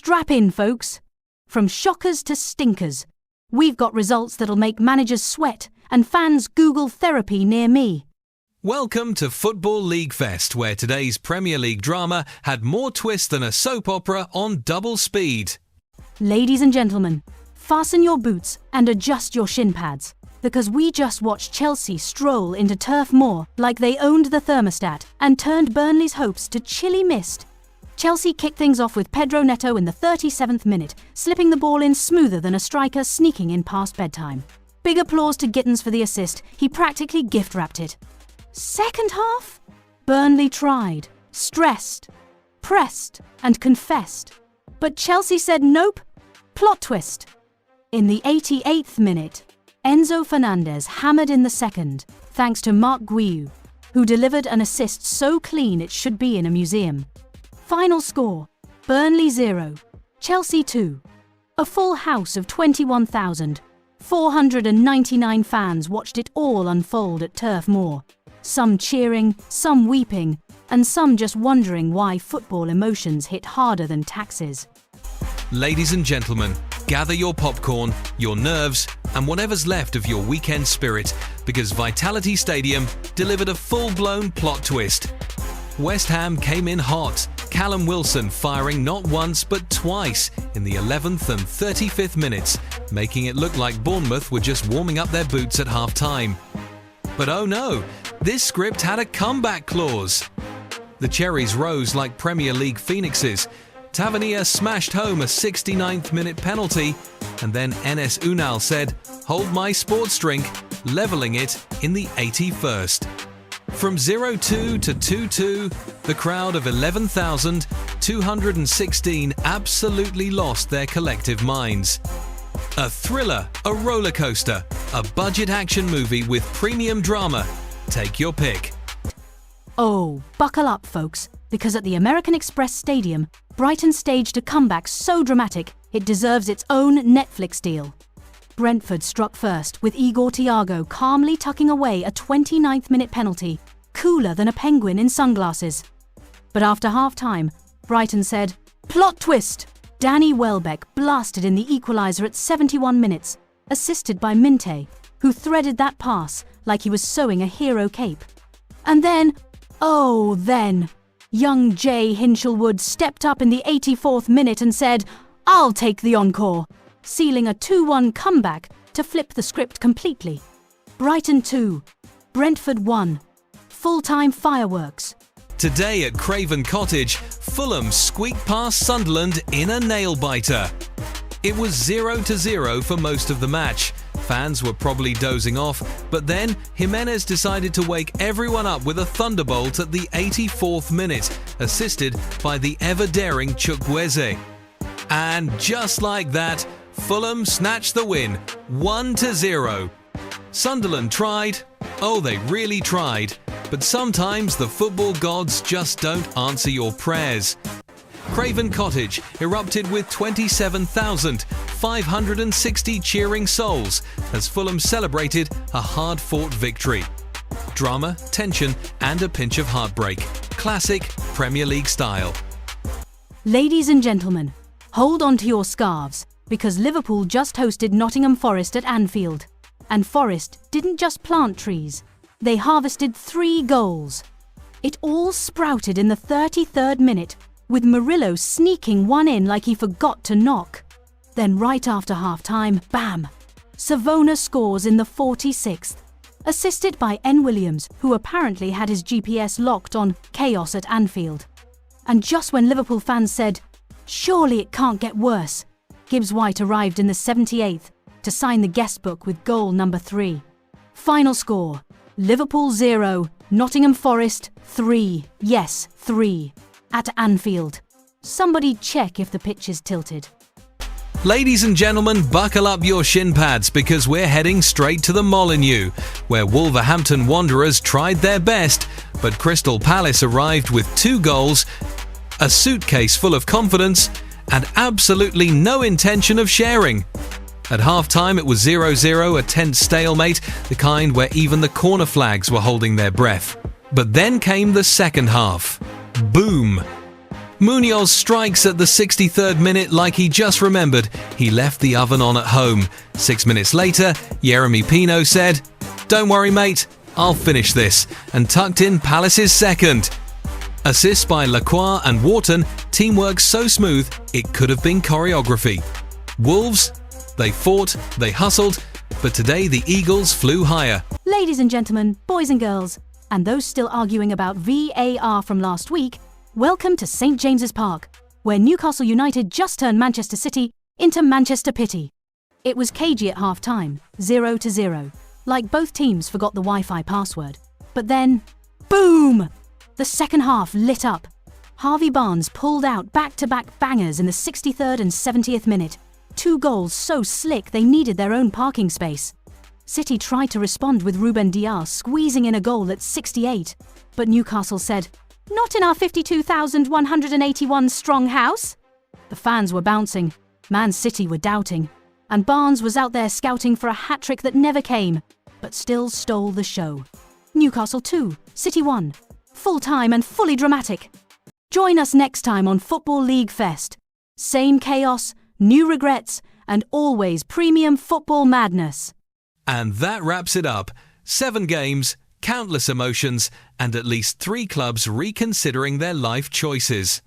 Strap in, folks. From shockers to stinkers, we've got results that'll make managers sweat and fans Google therapy near me. Welcome to Football League Fest, where today's Premier League drama had more twists than a soap opera on double speed. Ladies and gentlemen, fasten your boots and adjust your shin pads, because we just watched Chelsea stroll into Turf Moor like they owned the thermostat and turned Burnley's hopes to chilly mist. Chelsea kicked things off with Pedro Neto in the 37th minute, slipping the ball in smoother than a striker sneaking in past bedtime. Big applause to Gittins for the assist. He practically gift-wrapped it. Second half? Burnley tried, stressed, pressed, and confessed. But Chelsea said nope. Plot twist. In the 88th minute, Enzo Fernandez hammered in the second, thanks to Marc Guiu, who delivered an assist so clean it should be in a museum. Final score, Burnley 0, Chelsea 2. A full house of 21,499 fans watched it all unfold at Turf Moor. Some cheering, some weeping, and some just wondering why football emotions hit harder than taxes. Ladies and gentlemen, gather your popcorn, your nerves, and whatever's left of your weekend spirit, because Vitality Stadium delivered a full-blown plot twist. West Ham came in hot, Callum Wilson firing not once but twice in the 11th and 35th minutes, making it look like Bournemouth were just warming up their boots at half-time. But oh no, this script had a comeback clause. The Cherries rose like Premier League phoenixes. Tavernier smashed home a 69th minute penalty, and then Enes Unal said, "Hold my sports drink," levelling it in the 81st. From 0-2 to 2-2, the crowd of 11,216 absolutely lost their collective minds. A thriller, a roller coaster, a budget action movie with premium drama. Take your pick. Oh, buckle up, folks, because at the American Express Stadium, Brighton staged a comeback so dramatic it deserves its own Netflix deal. Brentford struck first, with Igor Thiago calmly tucking away a 29th minute penalty, cooler than a penguin in sunglasses. But after half-time, Brighton said, "Plot twist!" Danny Welbeck blasted in the equaliser at 71 minutes, assisted by Minte, who threaded that pass like he was sewing a hero cape. And then, young Jay Hinchelwood stepped up in the 84th minute and said, "I'll take the encore," sealing a 2-1 comeback to flip the script completely. Brighton 2, Brentford 1. Full-time fireworks. Today at Craven Cottage, Fulham squeaked past Sunderland in a nail-biter. It was 0-0 for most of the match. Fans were probably dozing off, but then Jimenez decided to wake everyone up with a thunderbolt at the 84th minute, assisted by the ever-daring Chukwueze. And just like that, Fulham snatched the win, 1-0. Sunderland tried. Oh, they really tried. But sometimes the football gods just don't answer your prayers. Craven Cottage erupted with 27,560 cheering souls as Fulham celebrated a hard-fought victory. Drama, tension, and a pinch of heartbreak. Classic Premier League style. Ladies and gentlemen, hold on to your scarves, because Liverpool just hosted Nottingham Forest at Anfield. And Forest didn't just plant trees. They harvested 3 goals. It all sprouted in the 33rd minute, with Murillo sneaking one in like he forgot to knock. Then right after half-time, bam! Savona scores in the 46th, assisted by N. Williams, who apparently had his GPS locked on chaos at Anfield. And just when Liverpool fans said, "Surely it can't get worse," Gibbs White arrived in the 78th to sign the guest book with goal number 3. Final score, Liverpool 0, Nottingham Forest 3, yes, 3, at Anfield. Somebody check if the pitch is tilted. Ladies and gentlemen, buckle up your shin pads because we're heading straight to the Molineux, where Wolverhampton Wanderers tried their best, but Crystal Palace arrived with 2 goals, a suitcase full of confidence, and absolutely no intention of sharing. At half-time it was 0-0, a tense stalemate, the kind where even the corner flags were holding their breath. But then came the second half. Boom! Munoz strikes at the 63rd minute like he just remembered he left the oven on at home. 6 minutes later, Yeremy Pino said, "Don't worry, mate, I'll finish this," and tucked in Palace's second. Assists by Lacroix and Wharton, teamwork so smooth it could have been choreography. Wolves, they fought, they hustled, but today the Eagles flew higher. Ladies and gentlemen, boys and girls, and those still arguing about VAR from last week, welcome to St James's Park, where Newcastle United just turned Manchester City into Manchester Pity. It was cagey at half-time, 0-0, like both teams forgot the Wi-Fi password. But then, boom! The second half lit up. Harvey Barnes pulled out back-to-back bangers in the 63rd and 70th minute. 2 goals so slick they needed their own parking space. City tried to respond with Ruben Dias squeezing in a goal at 68, but Newcastle said, "Not in our 52,181 strong house." The fans were bouncing, Man City were doubting, and Barnes was out there scouting for a hat-trick that never came, but still stole the show. Newcastle 2, City 1, full-time and fully dramatic. Join us next time on Football League Fest. Same chaos, new regrets, and always premium football madness. And that wraps it up. 7 games, countless emotions, and at least 3 clubs reconsidering their life choices.